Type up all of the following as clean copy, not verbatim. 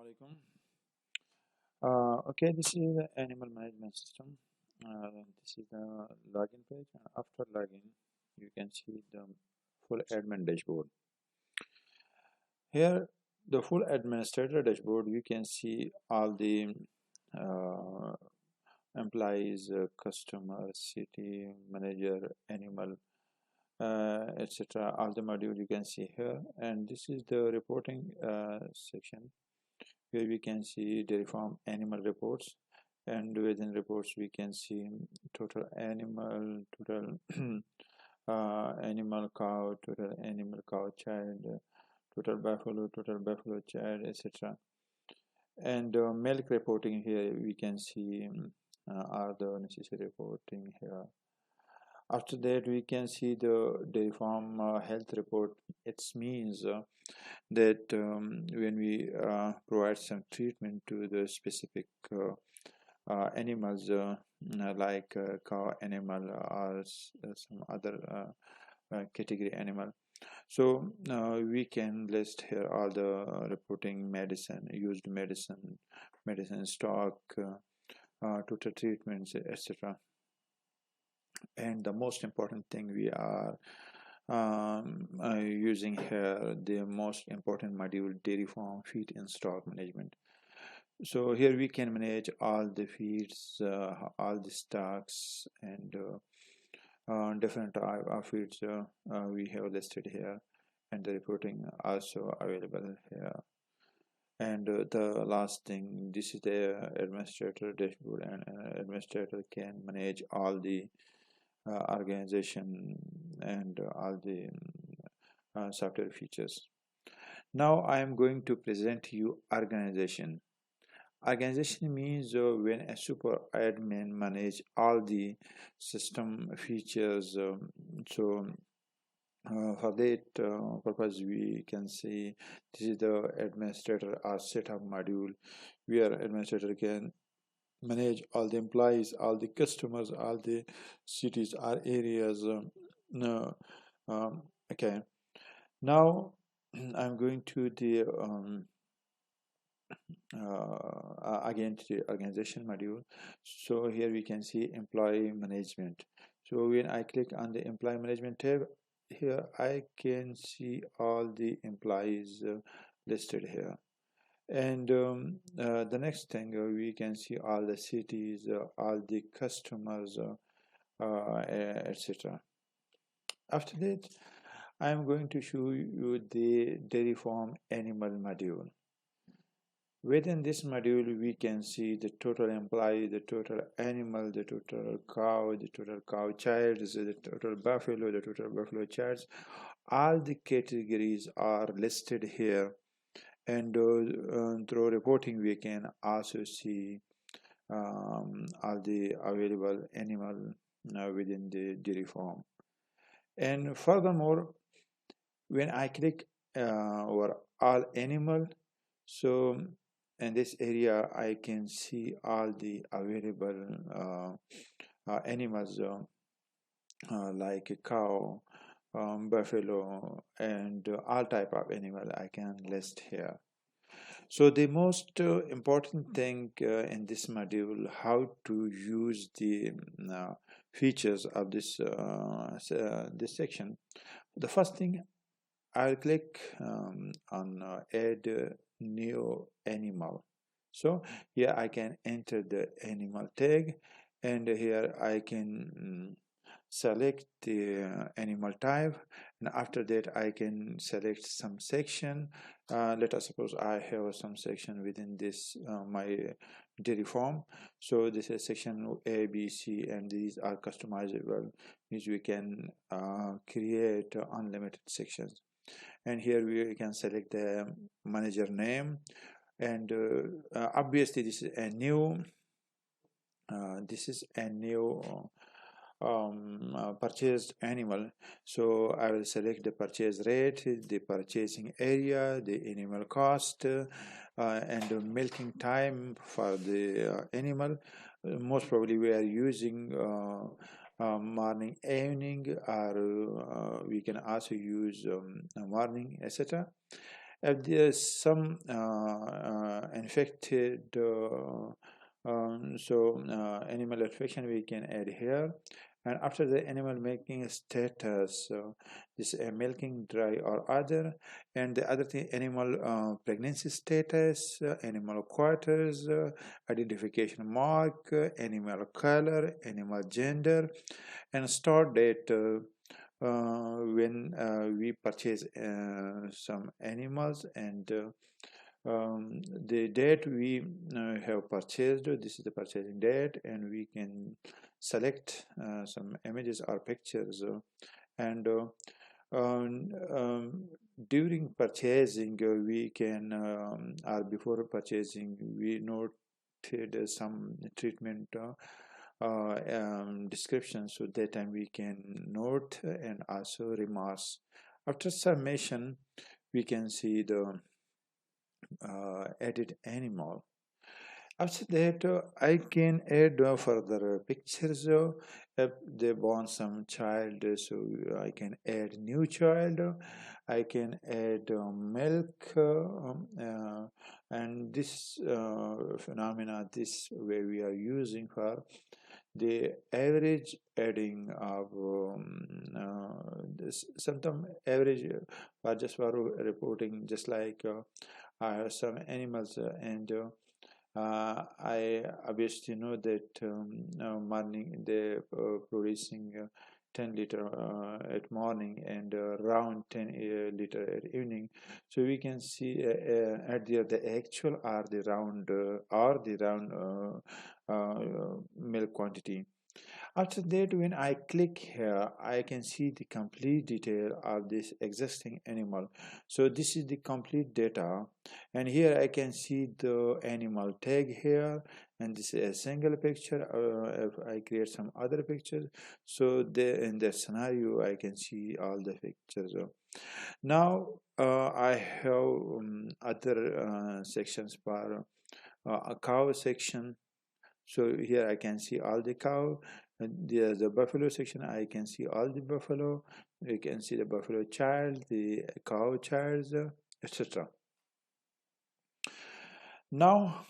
Assalamualaikum. Okay, this is the animal management system. This is the login page. After login, you can see the full admin dashboard. Here, the full administrator dashboard, you can see all the uh, employees, customer, city, manager, animal, etc. All the module you can see here. And this is the reporting section where we can see dairy farm animal reports, and within reports we can see total animal, total animal cow, total animal cow child, total buffalo child, etc. And milk reporting, here we can see are the necessary reporting here. After that, we can see the dairy farm health report. It means that when we provide some treatment to the specific animals, like cow animal or some other category animal, so we can list here all the reporting medicine, used medicine, medicine stock, total treatments, etc. And the most important thing we are using here, the most important module, dairy farm feed and stock management. So here we can manage all the feeds, all the stocks, and different type of feeds we have listed here, and the reporting also available here. And the last thing, this is the administrator dashboard, and administrator can manage all the organization and all the software features. Now I am going to present you organization. Organization means when a super admin manage all the system features. For that purpose, we can say this is the administrator or setup module, where administrator can manage all the employees, all the customers, all the cities or areas. No, okay. Now I'm going to the again to the organization module. So here we can see employee management. So when I click on the employee management tab, here I can see all the employees listed here. And the next thing, we can see all the cities, all the customers, etc. After that, I am going to show you the dairy farm animal module. Within this module, we can see the total employee, the total animal, the total cow, the total cow child, the total buffalo, the total buffalo childs. All the categories are listed here, and through reporting, we can also see all the available animal within the dairy farm. And furthermore, when I click over all animal, so in this area I can see all the available animals, like a cow, buffalo, and all type of animal I can list here. So the most important thing in this module, how to use the features of this section. The first thing, I'll click on add new animal. So here I can enter the animal tag, and here I can select the animal type, and after that I can select some section. Let us suppose I have some section within this my dairy farm. So this is section A, B, C, and these are customizable, means we can create unlimited sections. And here we can select the manager name, and obviously this is a new purchased animal. So I will select the purchase rate, the purchasing area, the animal cost, and the milking time for the animal. Most probably we are using morning, evening, or we can also use morning, etc. If there's some infected. Animal infection we can add here. And after the animal making status, this milking dry or other, and the other thing, animal pregnancy status, animal quarters, identification mark, animal color, animal gender, and start date. When we purchase some animals, and the date we have purchased, this is the purchasing date, and we can select some images or pictures, and during purchasing we can or before purchasing we noted some treatment description, so that time we can note and also remarks. After submission we can see the edit animal. After that, I can add further pictures. If they want some child, so I can add new child. I can add milk, and this phenomena, this way we are using for the average adding of this sometimes average just for reporting, just like I have some animals, and I obviously know that morning they producing 10 liter at morning, and around 10 liter at evening. So we can see at the actual or the round milk quantity. After that, when I click here, I can see the complete detail of this existing animal. So this is the complete data, and here I can see the animal tag here, and this is a single picture. If I create some other pictures, so in the scenario I can see all the pictures. Now I have other sections for a cow section. So here I can see all the cow, and the buffalo section I can see all the buffalo. You can see the buffalo child, the cow child, etc. Now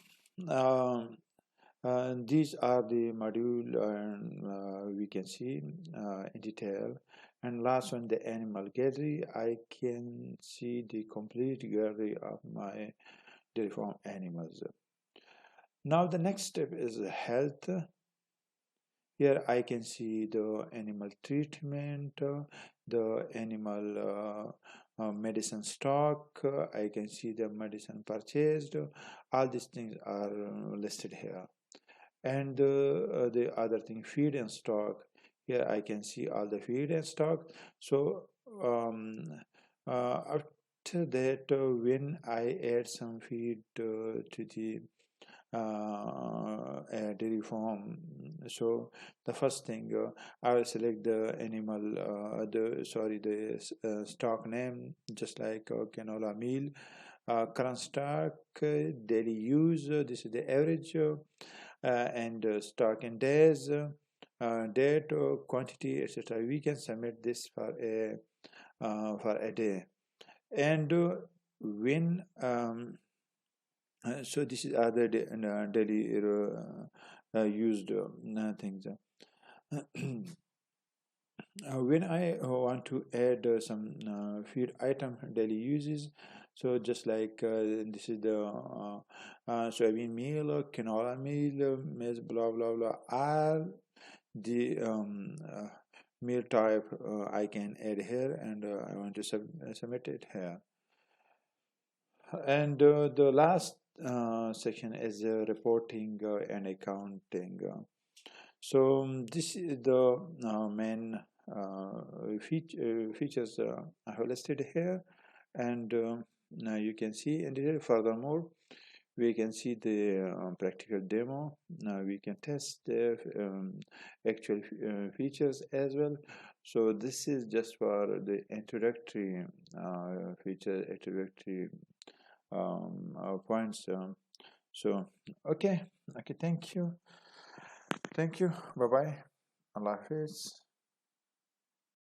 these are the module, and we can see in detail. And last one, the animal gallery. I can see the complete gallery of my dairy farm animals. Now the next step is health. Here I can see the animal treatment, the animal medicine stock. I can see the medicine purchased. All these things are listed here. And the other thing, feed and stock. Here I can see all the feed and stock. So after that, when I add some feed to the dairy farm, so the first thing, I will select the animal, the stock name, just like canola meal, current stock, daily use, this is the average, and stock in days, date, quantity, etc. We can submit this for a day. And when so this is other daily used things. When I want to add some feed item daily uses, so just like this is the soybean meal, canola meal, maize, blah blah blah, all the meal type I can add here, and I want to submit it here. And the last section is reporting and accounting. So this is the main features I have listed here, and now you can see in detail. Furthermore, we can see the practical demo. Now we can test the actual features as well. So this is just for the introductory introductory points. So okay, thank you, bye bye, Allah Hafiz.